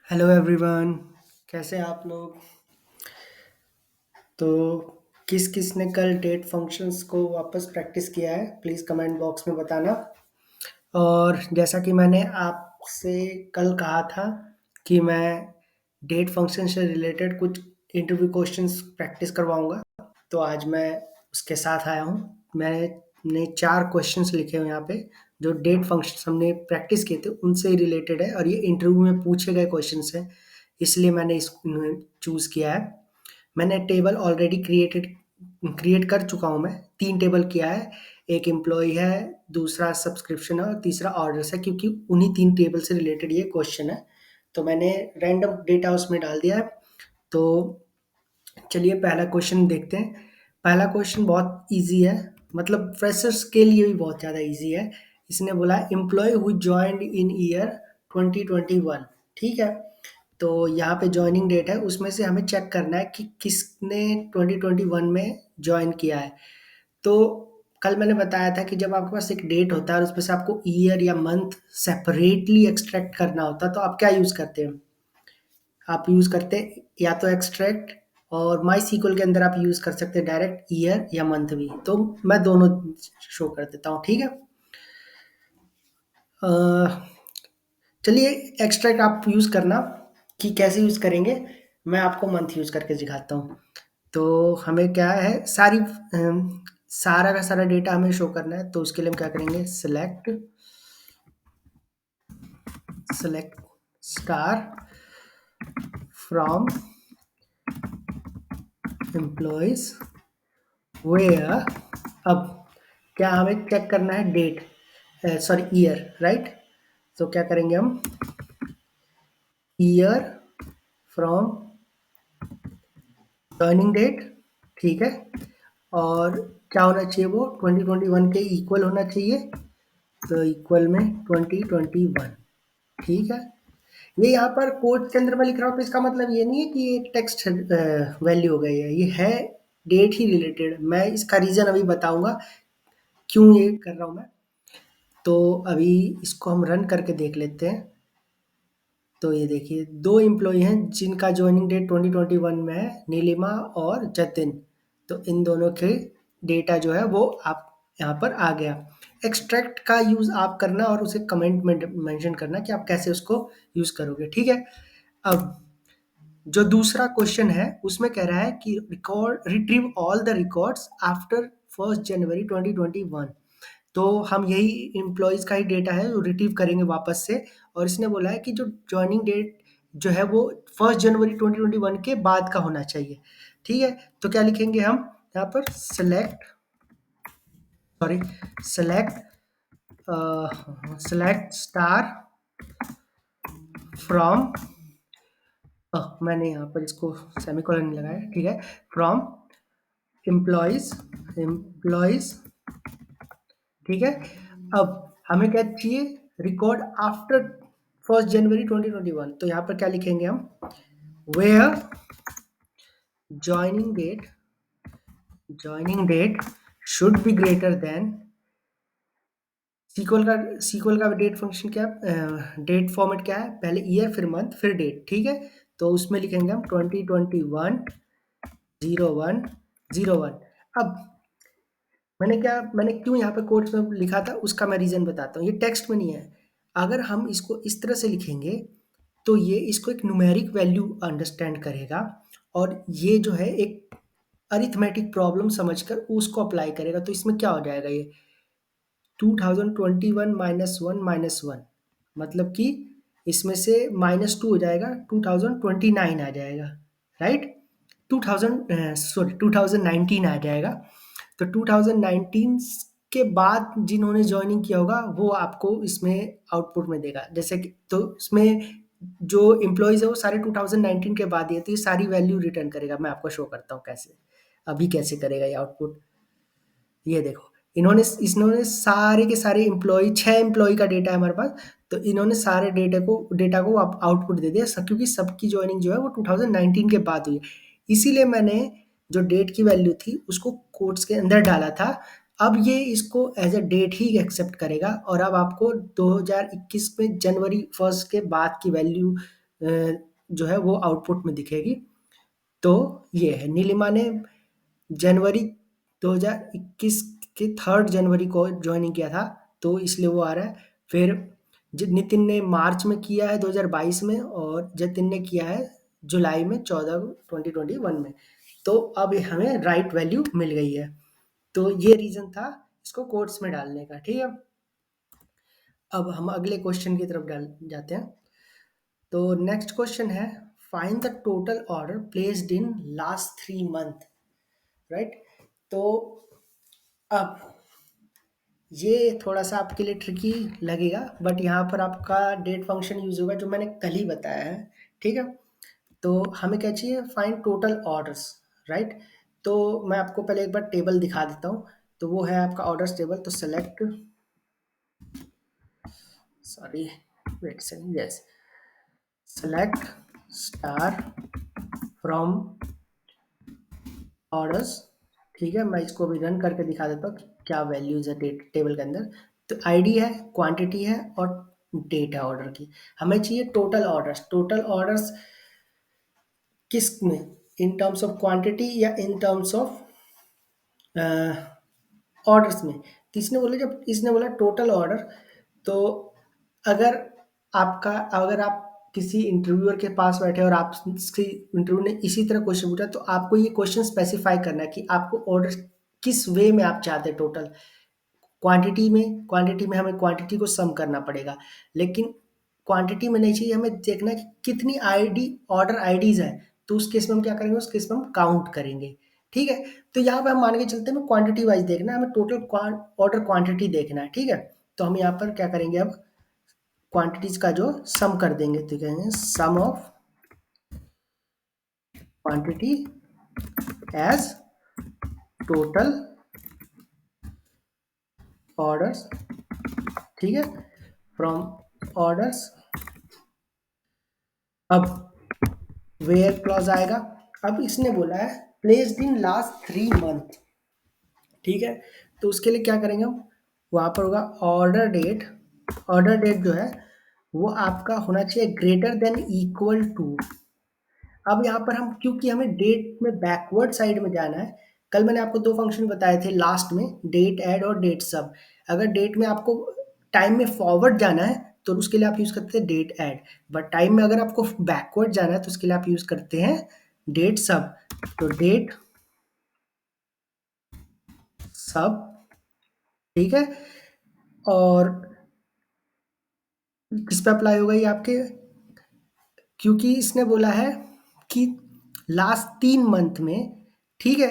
Hello everyone. कैसे हैं आप लोग? तो किस किस ने कल डेट फंक्शंस को वापस प्रैक्टिस किया है, प्लीज़ कमेंट बॉक्स में बताना। और जैसा कि मैंने आपसे कल कहा था कि मैं डेट फंक्शन से रिलेटेड कुछ इंटरव्यू क्वेश्चंस प्रैक्टिस करवाऊंगा, तो आज मैं उसके साथ आया हूँ। मैंने 4 क्वेश्चंस लिखे हुए यहाँ पे, जो डेट फंक्शंस हमने प्रैक्टिस किए थे उनसे ही रिलेटेड है और ये इंटरव्यू में पूछे गए क्वेश्चंस हैं, इसलिए मैंने इसको चूज़ किया है। मैंने टेबल ऑलरेडी क्रिएट कर चुका हूँ मैं। 3 टेबल किया है, एक एम्प्लॉयी है, दूसरा सब्सक्रिप्शन है और तीसरा ऑर्डर्स है, क्योंकि उन्हीं 3 टेबल से रिलेटेड ये क्वेश्चन है। तो मैंने रैंडम डेटा उसमें डाल दिया है। तो चलिए पहला क्वेश्चन देखते हैं। पहला क्वेश्चन बहुत ईज़ी है, मतलब फ्रेशर्स के लिए भी बहुत ज़्यादा ईज़ी है। इसने बोला एम्प्लॉयी हू जॉइन्ड इन ईयर 2021, ठीक है? तो यहाँ पे जॉइनिंग डेट है, उसमें से हमें चेक करना है कि किसने 2021 में जॉइन किया है। तो कल मैंने बताया था कि जब आपके पास एक डेट होता है और उसमें से आपको ईयर या मंथ सेपरेटली एक्सट्रैक्ट करना होता है, तो आप क्या यूज़ करते हैं? आप यूज़ करते हैं या तो एक्सट्रैक्ट, और माई सीक्वल के अंदर आप यूज़ कर सकते हैं डायरेक्ट ईयर या मंथ भी। तो मैं दोनों शो कर देता हूँ, ठीक है? अ, चलिए एक्सट्रैक्ट आप यूज़ करना, कि कैसे यूज़ करेंगे मैं आपको मंथ यूज़ करके दिखाता हूँ। तो हमें क्या है, सारा का सारा डेटा हमें शो करना है, तो उसके लिए हम क्या करेंगे, select select star from employees where. अब क्या हमें चेक करना है, डेट, सॉरी ईयर, राइट? तो क्या करेंगे हम, ईयर फ्रॉम जॉइनिंग डेट, ठीक है? और क्या होना चाहिए, वो 2021 के इक्वल होना चाहिए, तो इक्वल में 2021, ठीक है? ये यहाँ पर कोट के अंदर मैं लिख रहा हूँ, तो इसका मतलब ये नहीं है कि ये टेक्स्ट वैल्यू हो गई है, ये है डेट ही रिलेटेड। मैं इसका रीज़न अभी बताऊंगा क्यों ये कर रहा हूँ मैं। तो अभी इसको हम रन करके देख लेते हैं। तो ये देखिए, 2 एम्प्लॉयी हैं जिनका जॉइनिंग डेट 2021 में है, नीलिमा और जतिन। तो इन दोनों के डेटा जो है वो आप यहाँ पर आ गया। एक्सट्रैक्ट का यूज़ आप करना और उसे कमेंट में मेंशन करना कि आप कैसे उसको यूज़ करोगे, ठीक है? अब जो दूसरा क्वेश्चन है उसमें कह रहा है कि retrieve all the records after 1 जनवरी 2021। तो हम यही एम्प्लॉइज़ का ही डेटा है जो रिट्रीव करेंगे वापस से, और इसने बोला है कि जो जॉइनिंग डेट जो है वो 1 जनवरी 2021 के बाद का होना चाहिए, ठीक है? तो क्या लिखेंगे हम यहाँ पर, sorry select select star from, मैंने यहाँ पर इसको सेमीकोलन नहीं लगाया, ठीक है? फ्रॉम एम्प्लॉइज एम्प्लॉइज, ठीक है? अब हमें क्या चाहिए, रिकॉर्ड आफ्टर 1 जनवरी 2021। तो यहाँ पर क्या लिखेंगे हम, where joining date should be greater than, SQL का डेट फंक्शन क्या है, डेट फॉर्मेट क्या है, पहले ईयर फिर मंथ फिर डेट, ठीक है? तो उसमें लिखेंगे हम 2021 01 01। अब मैंने क्यों यहाँ पे कोट्स में लिखा था उसका मैं रीज़न बताता हूँ, ये टेक्स्ट में नहीं है। अगर हम इसको इस तरह से लिखेंगे तो ये इसको एक न्यूमेरिक वैल्यू अंडरस्टैंड करेगा, और ये जो है एक अरिथमेटिक प्रॉब्लम समझकर उसको अप्लाई करेगा। तो इसमें क्या हो जाएगा, ये 2021 -1 मतलब कि इसमें से -2 हो जाएगा, 2029 आ जाएगा, राइट? 2019 आ जाएगा। तो 2019 के बाद जिन्होंने जॉइनिंग किया होगा वो आपको इसमें आउटपुट में देगा। जैसे कि तो इसमें जो एम्प्लॉइज़ है वो सारे 2019 के बाद ही है, तो ये सारी वैल्यू रिटर्न करेगा। मैं आपको शो करता हूँ कैसे, अभी कैसे करेगा ये आउटपुट। ये देखो, इन्होंने सारे के सारे एम्प्लॉयी, 6 एम्प्लॉयी का डेटा है हमारे पास, तो इन्होंने सारे डेटा को आउटपुट दे दिया, क्योंकि सबकी जॉइनिंग जो है वो 2019 के बाद हुई है। इसीलिए मैंने जो डेट की वैल्यू थी उसको कोट्स के अंदर डाला था। अब ये इसको एज अ डेट ही एक्सेप्ट करेगा, और अब आपको 2021 में जनवरी 1 के बाद की वैल्यू जो है वो आउटपुट में दिखेगी। तो ये है, नीलिमा ने जनवरी 2021 के 3 जनवरी को ज्वाइनिंग किया था, तो इसलिए वो आ रहा है। फिर नितिन ने मार्च में किया है 2022 में, और जतिन ने किया है जुलाई में 2021 में। तो अब हमें राइट वैल्यू मिल गई है। तो ये रीज़न था इसको कोट्स में डालने का, ठीक है। अब हम अगले क्वेश्चन की तरफ डाल जाते हैं। तो नेक्स्ट क्वेश्चन है, find the total order placed in last 3 month, right. तो अब ये थोड़ा-सा आपके लिए ट्रिकी लगेगा, बट यहाँ पर आपका डेट फंक्शन यूज़ होगा जो मैंने कल ही बताया है, ठीक है? तो हमें क्या चाहिए? Find total orders, right? तो मैं आपको पहले एक बार टेबल दिखा देता हूँ। तो वो है आपका ऑर्डर्स टेबल। तो select, sorry, wait second, yes, select star from orders, ठीक है। मैं इसको अभी रन करके दिखा देता हूँ कि क्या वैल्यूज है टेबल के अंदर। तो आईडी है, क्वांटिटी है और डेट है ऑर्डर की। हमें चाहिए टोटल ऑर्डर्स। टोटल ऑर्डर्स किस में? इन टर्म्स ऑफ क्वांटिटी या इन टर्म्स ऑफ ऑर्डर्स में? तो इसने बोला, जब इसने बोला टोटल ऑर्डर, तो अगर अगर आप किसी इंटरव्यूअर के पास बैठे और आपसे इंटरव्यू ने इसी तरह क्वेश्चन पूछा, तो आपको ये क्वेश्चन स्पेसिफाई करना है कि आपको ऑर्डर किस वे में आप चाहते हैं टोटल। क्वांटिटी में हमें क्वांटिटी को सम करना पड़ेगा, लेकिन क्वांटिटी में नहीं चाहिए, हमें देखना है कि कितनी आईडी ऑर्डर आईडीज है। तो उस केस में हम क्या करेंगे? उस केस में हम काउंट करेंगे, ठीक है। तो यहाँ पे हम मान के चलते हैं, हमें क्वांटिटी वाइज देखना है, हमें टोटल ऑर्डर क्वांटिटी देखना है, ठीक है। तो हम यहाँ पर क्या करेंगे? अब क्वांटिटीज का जो सम कर देंगे, तो कहेंगे sum of quantity as total orders, ठीक है, फ्रॉम ऑर्डर्स। अब वेयर क्लॉज आएगा। अब इसने बोला है प्लेस्ड इन लास्ट 3 मंथ, ठीक है। तो उसके लिए क्या करेंगे हम? वहाँ पर होगा ऑर्डर डेट। ऑर्डर डेट जो है वो आपका होना चाहिए ग्रेटर देन इक्वल टू। अब यहाँ पर हम, क्योंकि हमें डेट में बैकवर्ड साइड में जाना है, कल मैंने आपको 2 फंक्शन बताए थे लास्ट में, डेट ऐड और डेट सब। अगर डेट में आपको टाइम में फॉरवर्ड जाना है तो उसके लिए आप यूज़ करते हैं डेट ऐड, बट टाइम में अगर आपको बैकवर्ड जाना है तो उसके लिए आप यूज़ करते हैं डेट सब। तो डेट सब, ठीक है। और किस पे अप्लाई होगा ये आपके? क्योंकि इसने बोला है कि लास्ट 3 मंथ में, ठीक है,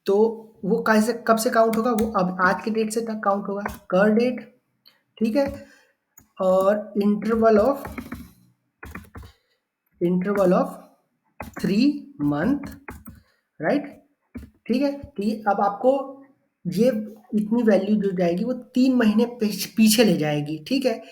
तो वो कैसे, कब से काउंट होगा? वो अब आज के डेट से तक काउंट होगा, कर डेट, ठीक है। और इंटरवल ऑफ 3 मंथ, राइट, ठीक है। तो ये अब आपको ये इतनी वैल्यू जो जाएगी वो 3 महीने पीछे ले जाएगी, ठीक है।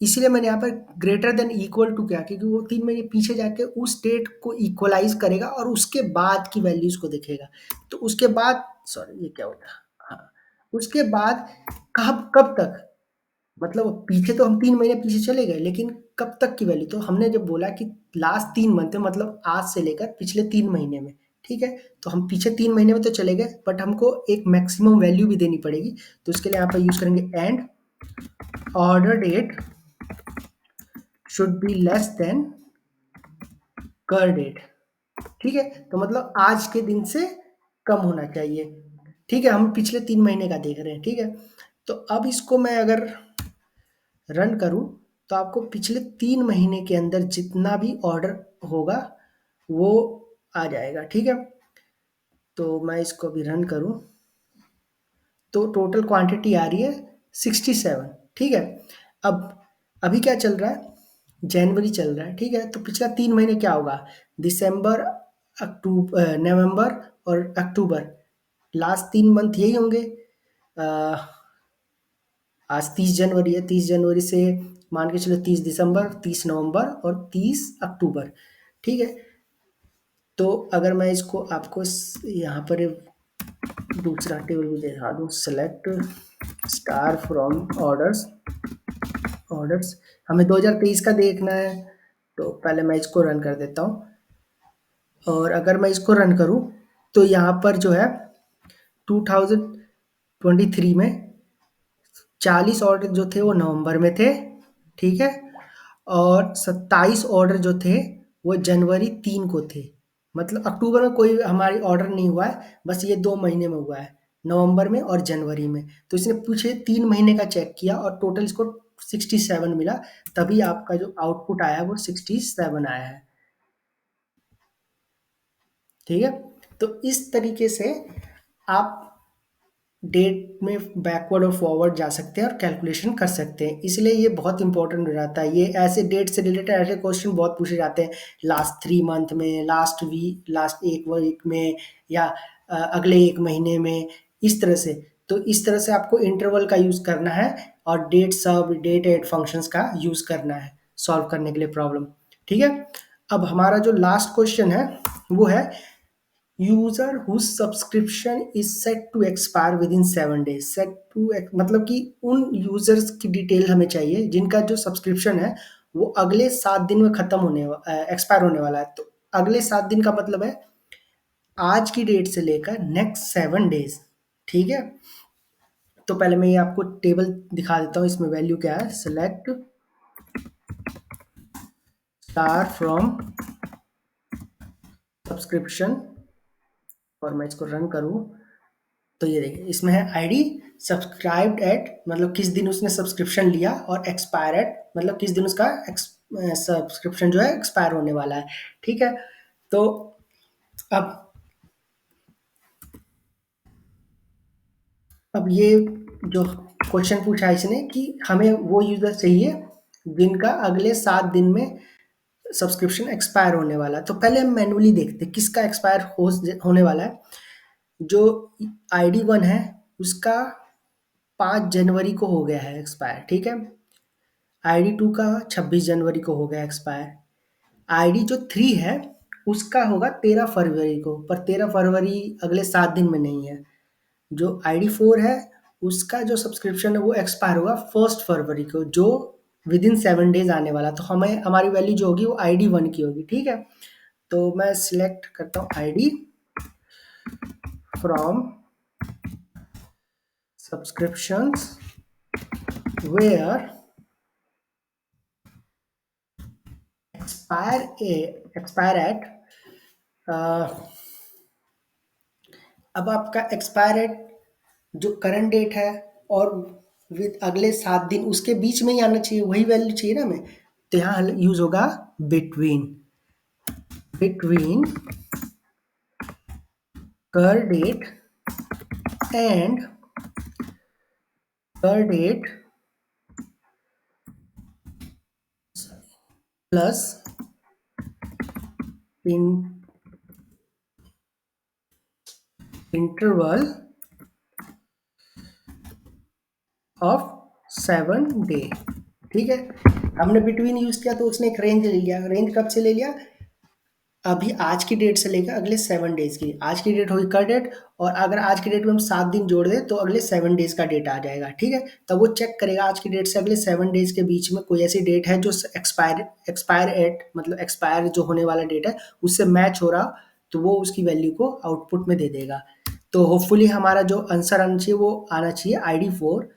इसीलिए मैंने यहाँ पर ग्रेटर देन इक्वल टू किया, क्योंकि वो 3 महीने पीछे जाके उस डेट को इक्वलाइज करेगा और उसके बाद की वैल्यूज को देखेगा। तो उसके बाद, सॉरी, ये क्या होता है, हाँ, उसके बाद कब कब तक, मतलब पीछे तो हम 3 महीने पीछे चले गए, लेकिन कब तक की वैल्यू? तो हमने जब बोला कि लास्ट 3 मंथ में, मतलब आज से लेकर पिछले 3 महीने में, ठीक है। तो हम पीछे 3 महीने में तो चले गए, बट हमको एक मैक्सिमम वैल्यू भी देनी पड़ेगी। तो उसके लिए यहाँ पर यूज करेंगे and order date should be less than curdate, ठीक है। तो मतलब आज के दिन से कम होना चाहिए, ठीक है। हम पिछले 3 महीने का देख रहे हैं, ठीक है। तो अब इसको मैं अगर रन करूं, तो आपको पिछले 3 महीने के अंदर जितना भी ऑर्डर होगा वो आ जाएगा, ठीक है। तो मैं इसको अभी रन करूं, तो टोटल क्वांटिटी आ रही है 67, ठीक है। अब अभी क्या चल रहा है? जनवरी चल रहा है, ठीक है। तो पिछला 3 महीने क्या होगा? दिसंबर, अक्टूबर, नवंबर और अक्टूबर, लास्ट 3 मंथ यही होंगे। अ, आज 30 जनवरी है, 30 जनवरी से मान के चलो 30 दिसंबर, 30 नवंबर और 30 अक्टूबर, ठीक है। तो अगर मैं इसको आपको यहाँ पर दूसरा टेबल भी दिखा दूँ, select star from orders. Orders हमें 2023 का देखना है, तो पहले मैं इसको रन कर देता हूँ और अगर मैं इसको रन करूँ तो यहाँ पर जो है 2023 में 40 ऑर्डर जो थे वो नवंबर में थे, ठीक है? और 27 ऑर्डर जो थे वो जनवरी 3 को थे। मतलब अक्टूबर में कोई हमारी ऑर्डर नहीं हुआ है, बस ये 2 महीने में हुआ है, नवंबर में और जनवरी में। तो इसने पूछे 3 महीने का चेक किया और टोटल इसको 67 मिला, तभी आपका जो आउटपुट आया है वो 67 आया है, ठीक है? तो इस तरीके से आप डेट में बैकवर्ड और फॉरवर्ड जा सकते हैं और कैलकुलेशन कर सकते हैं, इसलिए ये बहुत इंपॉर्टेंट हो जाता है। ये ऐसे डेट से रिलेटेड ऐसे क्वेश्चन बहुत पूछे जाते हैं, लास्ट 3 मंथ में, लास्ट वीक, लास्ट एक वीक में, या अगले एक महीने में, इस तरह से। तो इस तरह से आपको इंटरवल का यूज़ करना है और डेट सब डेट एड फंक्शंस का यूज़ करना है सॉल्व करने के लिए प्रॉब्लम, ठीक है? अब हमारा जो लास्ट क्वेश्चन है वो है user whose subscription is set to expire within 7 days। Set to मतलब कि उन यूजर्स की डिटेल हमें चाहिए जिनका जो सब्सक्रिप्शन है वो अगले 7 दिन में खत्म होने एक्सपायर होने वाला है। तो अगले 7 दिन का मतलब है आज की डेट से लेकर नेक्स्ट 7 डेज, ठीक है? तो पहले मैं ये आपको टेबल दिखा देता हूँ, इसमें वैल्यू क्या है। सेलेक्ट स्टार फ्रॉम सब्सक्रिप्शन और मैं इसको रन करूँ तो ये देखिए इसमें है आईडी, सब्सक्राइब्ड एट मतलब किस दिन उसने सब्सक्रिप्शन लिया, और एक्सपायर एट मतलब किस दिन उसका सब्सक्रिप्शन जो है एक्सपायर होने वाला है, ठीक है? तो अब अब ये जो क्वेश्चन पूछा है इसने कि हमें वो यूजर चाहिए जिनका अगले 7 दिन में सब्सक्रिप्शन एक्सपायर होने वाला है। तो पहले हम मैनुअली देखते हैं किसका एक्सपायर होने वाला है। जो आईडी 1 है उसका 5 जनवरी को हो गया है एक्सपायर, ठीक है? आईडी 2 का 26 जनवरी को हो गया एक्सपायर। आईडी जो 3 है उसका होगा 13 फरवरी को, पर 13 फरवरी अगले 7 दिन में नहीं है। जो आईडी 4 है उसका जो सब्सक्रिप्शन है वो एक्सपायर होगा 1 फरवरी को, जो विद इन 7 डेज आने वाला। तो हमें हमारी वैल्यू जो होगी वो आईडी 1 की होगी, ठीक है? तो मैं सिलेक्ट करता हूँ ID from subscriptions where expire at अब आपका एक्सपायर एट जो करंट डेट है और विद अगले 7 दिन उसके बीच में ही आना चाहिए, वही वैल्यू चाहिए ना हमें। तो यहाँ यूज होगा between, between curdate and curdate plus in interval of 7 day, ठीक है? हमने बिटवीन यूज किया तो उसने एक रेंज ले लिया। रेंज कब से ले लिया? अभी आज की डेट से लेकर अगले 7 डेज की। आज की डेट होगी कर डेट, और अगर आज की डेट में हम 7 दिन जोड़ दें तो अगले 7 डेज का डेट आ जाएगा, ठीक है? तब वो चेक करेगा आज की डेट से अगले 7 डेज के बीच में कोई ऐसी डेट है जो एक्सपायर एट मतलब एक्सपायर जो होने वाला डेट है उससे मैच हो रहा, तो वो उसकी वैल्यू को आउटपुट में दे देगा। तो होपफुली हमारा जो आंसर आना चाहिए वो आना चाहिए आईडी 4,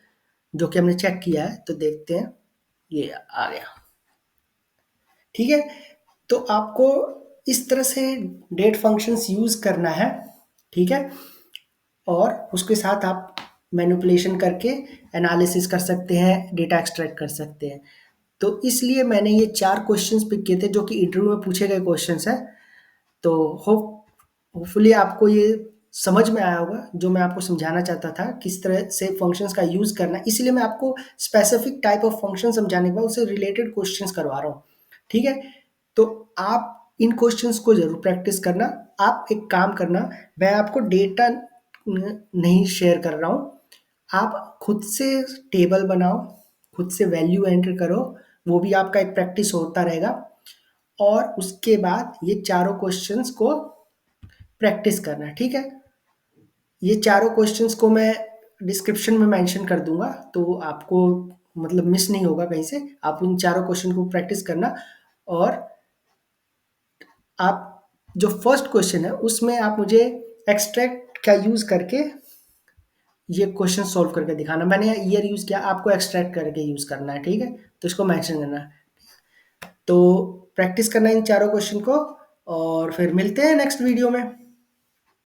जो कि हमने चेक किया है। तो देखते हैं, ये आ गया, ठीक है? तो आपको इस तरह से डेट फंक्शंस यूज़ करना है, ठीक है? और उसके साथ आप मैनिपुलेशन करके एनालिसिस कर सकते हैं, डेटा एक्सट्रैक्ट कर सकते हैं। तो इसलिए मैंने ये 4 क्वेश्चंस पिक किए थे जो कि इंटरव्यू में पूछे गए क्वेश्चंस हैं। तो होपफुली आपको ये समझ में आया होगा जो मैं आपको समझाना चाहता था, किस तरह से फंक्शंस का यूज़ करना है। इसीलिए मैं आपको स्पेसिफिक टाइप ऑफ फंक्शन समझाने के बाद उससे रिलेटेड क्वेश्चंस करवा रहा हूँ, ठीक है? तो आप इन क्वेश्चंस को ज़रूर प्रैक्टिस करना। आप एक काम करना, मैं आपको डेटा नहीं शेयर कर रहा हूँ, आप खुद से टेबल बनाओ, खुद से वैल्यू एंटर करो, वो भी आपका एक प्रैक्टिस होता रहेगा। और उसके बाद ये चारों क्वेश्चंस को प्रैक्टिस करना, ठीक है? ये चारों क्वेश्चंस को मैं डिस्क्रिप्शन में मेंशन कर दूंगा, तो आपको मतलब मिस नहीं होगा कहीं से। आप उन चारों क्वेश्चन को प्रैक्टिस करना और आप जो फर्स्ट क्वेश्चन है उसमें आप मुझे एक्सट्रैक्ट का यूज़ करके ये क्वेश्चन सॉल्व करके दिखाना। मैंने ईयर यूज़ किया, आपको एक्सट्रैक्ट करके यूज़ करना है, ठीक है? तो इसको मेंशन करना है। तो प्रैक्टिस करना इन चारों क्वेश्चन को और फिर मिलते हैं नेक्स्ट वीडियो में।